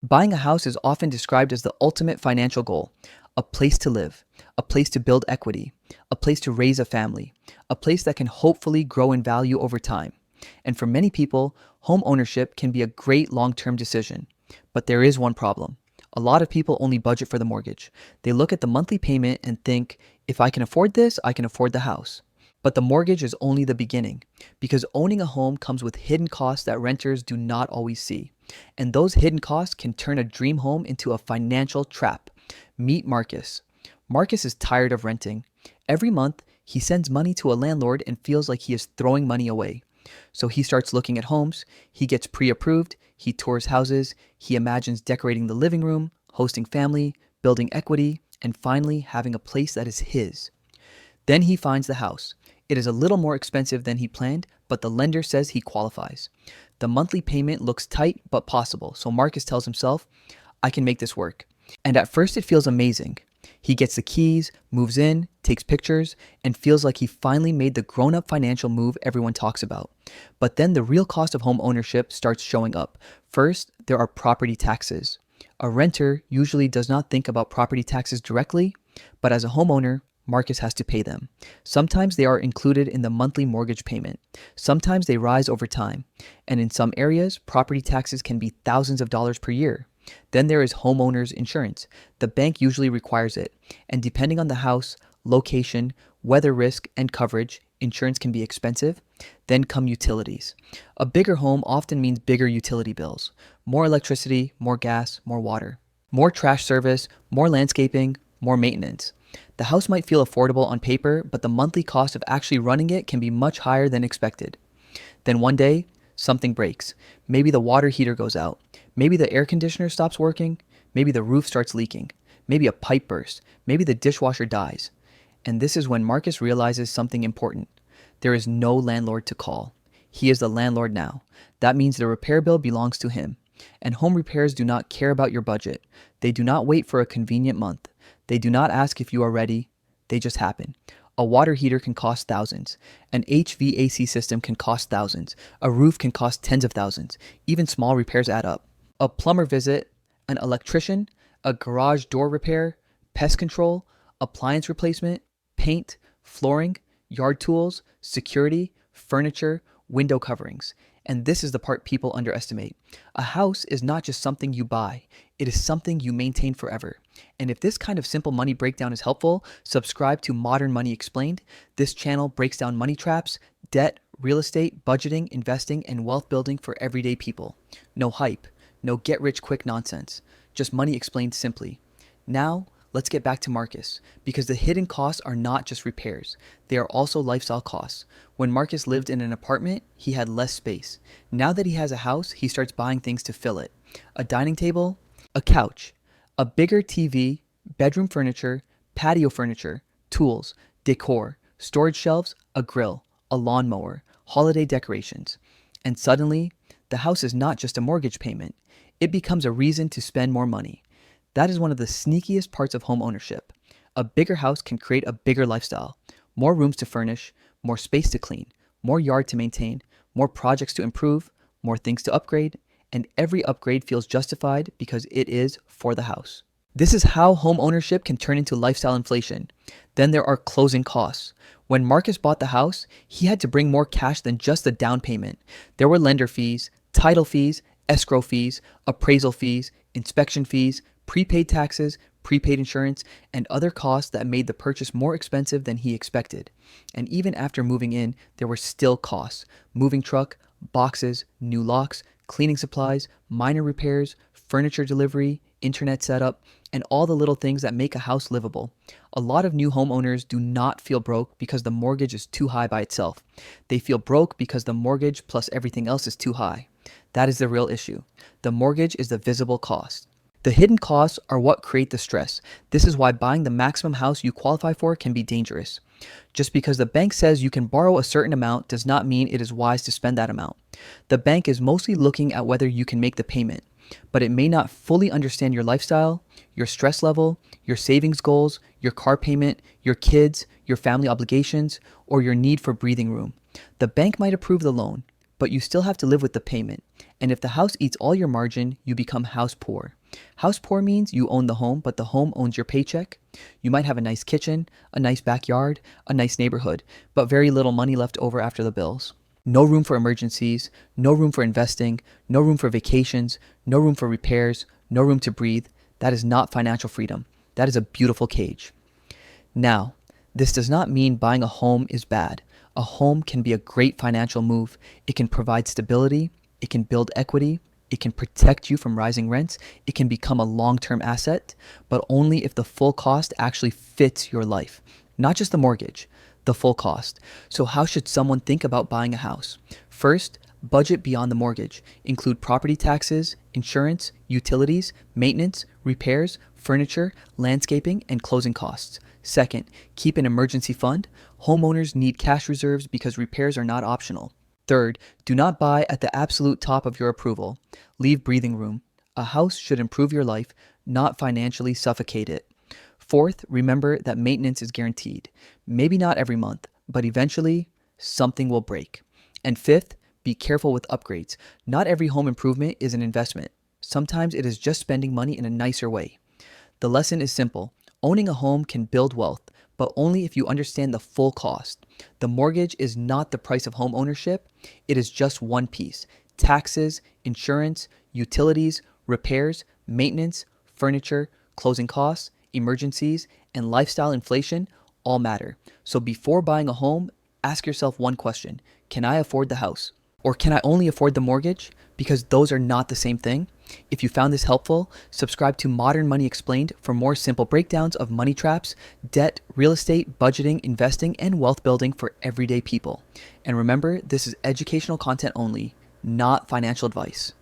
Buying a house is often described as the ultimate financial goal: a place to live, a place to build equity, a place to raise a family, a place that can hopefully grow in value over time. And for many people, home ownership can be a great long-term decision. But there is one problem. A lot of people only budget for the mortgage. They look at the monthly payment and think, if I can afford this, I can afford the house. But the mortgage is only the beginning, because owning a home comes with hidden costs that renters do not always see. And those hidden costs can turn a dream home into a financial trap. Meet Marcus. Marcus is tired of renting. Every month, he sends money to a landlord and feels like he is throwing money away. So he starts looking at homes, he gets pre-approved, he tours houses, he imagines decorating the living room, hosting family, building equity, and finally having a place that is his. Then he finds the house. It is a little more expensive than he planned, but the lender says he qualifies. The monthly payment looks tight but possible, so Marcus tells himself, I can make this work. And at first it feels amazing. He gets the keys, moves in, takes pictures, and feels like he finally made the grown-up financial move everyone talks about. But then the real cost of home ownership starts showing up. First, there are property taxes. A renter usually does not think about property taxes directly, but as a homeowner, Marcus has to pay them. Sometimes they are included in the monthly mortgage payment. Sometimes they rise over time. And in some areas, property taxes can be thousands of dollars per year. Then there is homeowners insurance. The bank usually requires it. And depending on the house, location, weather risk, and coverage, insurance can be expensive. Then come utilities. A bigger home often means bigger utility bills. More electricity, more gas, more water. More trash service, more landscaping, more maintenance. The house might feel affordable on paper, but the monthly cost of actually running it can be much higher than expected. Then one day, something breaks. Maybe the water heater goes out. Maybe the air conditioner stops working. Maybe the roof starts leaking. Maybe a pipe bursts. Maybe the dishwasher dies. And this is when Marcus realizes something important. There is no landlord to call. He is the landlord now. That means the repair bill belongs to him. And home repairs do not care about your budget. They do not wait for a convenient month. They do not ask if you are ready. They just happen. A water heater can cost thousands. An HVAC system can cost thousands. A roof can cost tens of thousands. Even small repairs add up. A plumber visit, an electrician, a garage door repair, pest control, appliance replacement, paint, flooring, yard tools, security, furniture, window coverings. And this is the part people underestimate. A house is not just something you buy. It is something you maintain forever. And if this kind of simple money breakdown is helpful, subscribe to Modern Money Explained. This channel breaks down money traps, debt, real estate, budgeting, investing, and wealth building for everyday people. No hype, no get-rich-quick nonsense. Just money explained simply. Now, let's get back to Marcus, because the hidden costs are not just repairs. They are also lifestyle costs. When Marcus lived in an apartment, he had less space. Now that he has a house, he starts buying things to fill it. A dining table, a couch, a bigger TV, bedroom furniture, patio furniture, tools, decor, storage shelves, a grill, a lawnmower, holiday decorations. And suddenly, the house is not just a mortgage payment. It becomes a reason to spend more money. That is one of the sneakiest parts of home ownership. A bigger house can create a bigger lifestyle. More rooms to furnish, more space to clean, more yard to maintain, more projects to improve, more things to upgrade, and every upgrade feels justified because it is for the house. This is how home ownership can turn into lifestyle inflation. Then there are closing costs. When Marcus bought the house, he had to bring more cash than just the down payment. There were lender fees, title fees, escrow fees, appraisal fees, inspection fees, prepaid taxes, prepaid insurance, and other costs that made the purchase more expensive than he expected. And even after moving in, there were still costs: moving truck, boxes, new locks, cleaning supplies, minor repairs, furniture delivery, internet setup, and all the little things that make a house livable. A lot of new homeowners do not feel broke because the mortgage is too high by itself. They feel broke because the mortgage plus everything else is too high. That is the real issue. The mortgage is the visible cost. The hidden costs are what create the stress. This is why buying the maximum house you qualify for can be dangerous. Just because the bank says you can borrow a certain amount does not mean it is wise to spend that amount. The bank is mostly looking at whether you can make the payment, but it may not fully understand your lifestyle, your stress level, your savings goals, your car payment, your kids, your family obligations, or your need for breathing room. The bank might approve the loan, but you still have to live with the payment. And if the house eats all your margin, you become house poor. House poor means you own the home, but the home owns your paycheck. You might have a nice kitchen, a nice backyard, a nice neighborhood, but very little money left over after the bills. No room for emergencies, no room for investing, no room for vacations, no room for repairs, no room to breathe. That is not financial freedom. That is a beautiful cage. Now, this does not mean buying a home is bad. A home can be a great financial move. It can provide stability, it can build equity, it can protect you from rising rents, it can become a long-term asset, but only if the full cost actually fits your life. Not just the mortgage, the full cost. So how should someone think about buying a house? First, budget beyond the mortgage. Include property taxes, insurance, utilities, maintenance, repairs, furniture, landscaping, and closing costs. Second, keep an emergency fund. Homeowners need cash reserves because repairs are not optional. Third, do not buy at the absolute top of your approval. Leave breathing room. A house should improve your life, not financially suffocate it. Fourth, remember that maintenance is guaranteed. Maybe not every month, but eventually something will break. And fifth, be careful with upgrades. Not every home improvement is an investment. Sometimes it is just spending money in a nicer way. The lesson is simple. Owning a home can build wealth, but only if you understand the full cost. The mortgage is not the price of home ownership. It is just one piece. Taxes, insurance, utilities, repairs, maintenance, furniture, closing costs, emergencies, and lifestyle inflation all matter. So before buying a home, ask yourself one question. Can I afford the house? Or can I only afford the mortgage? Because those are not the same thing. If you found this helpful, subscribe to Modern Money Explained for more simple breakdowns of money traps, debt, real estate, budgeting, investing, and wealth building for everyday people. And remember, this is educational content only, not financial advice.